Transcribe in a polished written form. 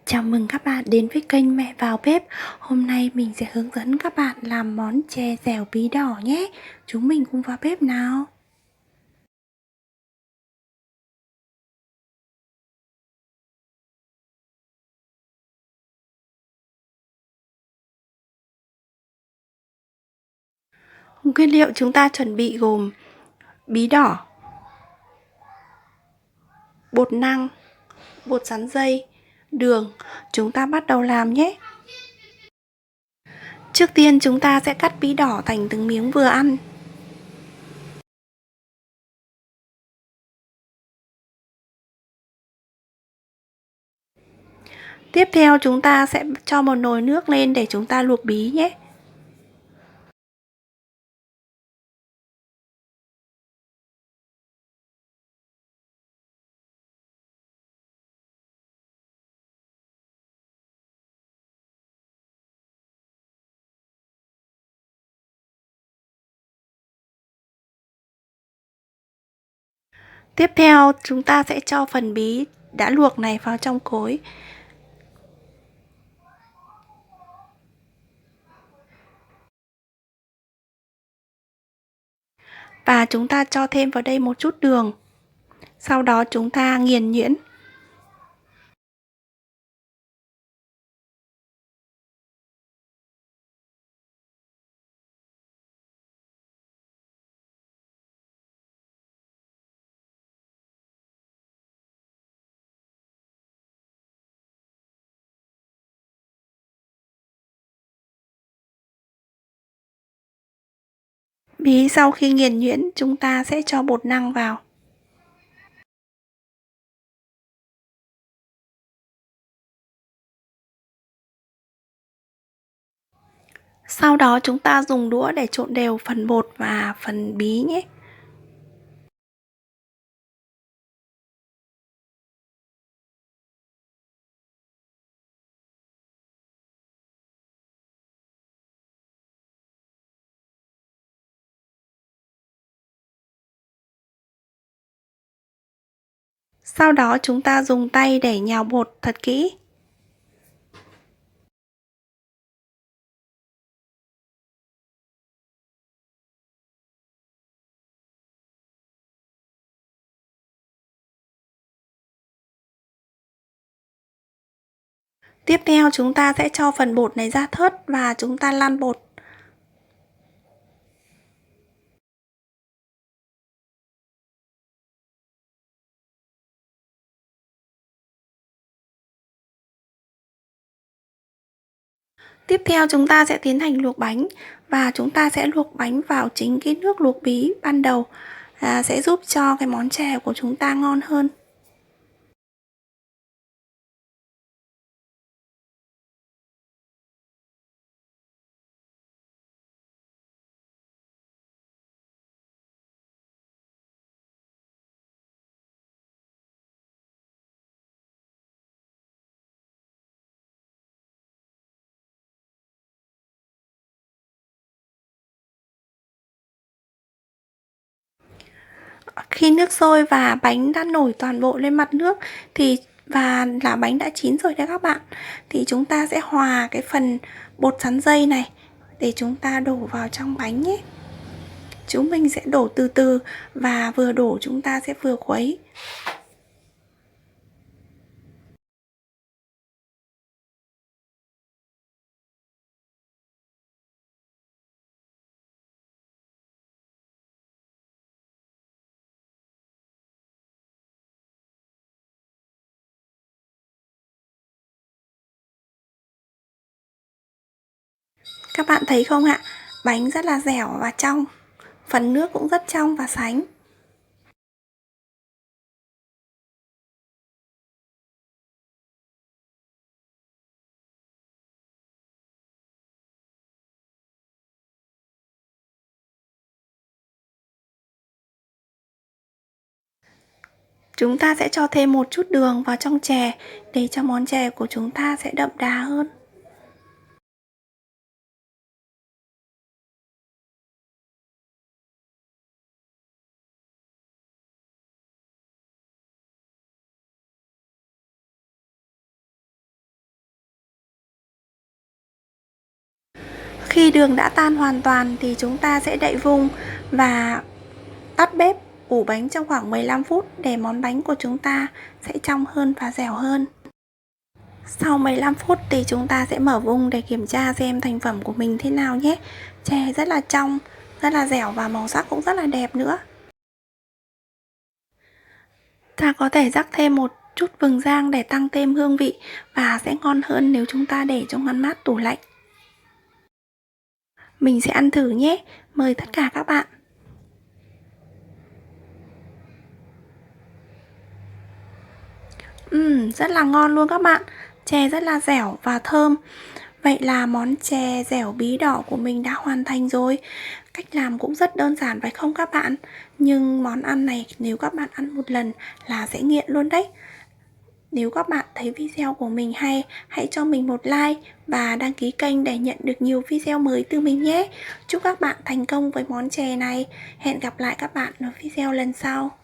Chào mừng các bạn đến với kênh Mẹ vào bếp. Hôm nay mình sẽ hướng dẫn các bạn làm món chè dẻo bí đỏ nhé. Chúng mình cùng vào bếp nào. Nguyên liệu chúng ta chuẩn bị gồm bí đỏ, bột năng, bột sắn dây, đường. Chúng ta bắt đầu làm nhé. Trước tiên chúng ta sẽ cắt bí đỏ thành từng miếng vừa ăn. Tiếp theo chúng ta sẽ cho một nồi nước lên để chúng ta luộc bí nhé. Tiếp theo chúng ta sẽ cho phần bí đã luộc này vào trong cối. Và chúng ta cho thêm vào đây một chút đường. Sau đó chúng ta nghiền nhuyễn. Bí sau khi nghiền nhuyễn chúng ta sẽ cho bột năng vào. Sau đó chúng ta dùng đũa để trộn đều phần bột và phần bí nhé. Sau đó chúng ta dùng tay để nhào bột thật kỹ. Tiếp theo chúng ta sẽ cho phần bột này ra thớt và chúng ta lăn bột. Tiếp theo chúng ta sẽ tiến hành luộc bánh và chúng ta sẽ luộc bánh vào chính cái nước luộc bí ban đầu, sẽ giúp cho cái món chè của chúng ta ngon hơn. Khi nước sôi và bánh đã nổi toàn bộ lên mặt nước và là bánh đã chín rồi đấy các bạn, thì chúng ta sẽ hòa cái phần bột sắn dây này để chúng ta đổ vào trong bánh nhé. Chúng mình sẽ đổ từ từ và vừa đổ chúng ta sẽ vừa khuấy. Các bạn thấy không ạ? Bánh rất là dẻo và trong. Phần nước cũng rất trong và sánh. Chúng ta sẽ cho thêm một chút đường vào trong chè để cho món chè của chúng ta sẽ đậm đà hơn. Khi đường đã tan hoàn toàn thì chúng ta sẽ đậy vung và tắt bếp, ủ bánh trong khoảng 15 phút để món bánh của chúng ta sẽ trong hơn và dẻo hơn. Sau 15 phút thì chúng ta sẽ mở vung để kiểm tra xem thành phẩm của mình thế nào nhé. Chè rất là trong, rất là dẻo và màu sắc cũng rất là đẹp nữa. Ta có thể rắc thêm một chút vừng rang để tăng thêm hương vị và sẽ ngon hơn nếu chúng ta để trong ngăn mát tủ lạnh. Mình sẽ ăn thử nhé. Mời tất cả các bạn. Rất là ngon luôn các bạn. Chè rất là dẻo và thơm. Vậy là món chè dẻo bí đỏ của mình đã hoàn thành rồi. Cách làm cũng rất đơn giản phải không các bạn? Nhưng món ăn này nếu các bạn ăn một lần là sẽ nghiện luôn đấy. Nếu các bạn thấy video của mình hay, hãy cho mình một like và đăng ký kênh để nhận được nhiều video mới từ mình nhé. Chúc các bạn thành công với món chè này. Hẹn gặp lại các bạn ở video lần sau.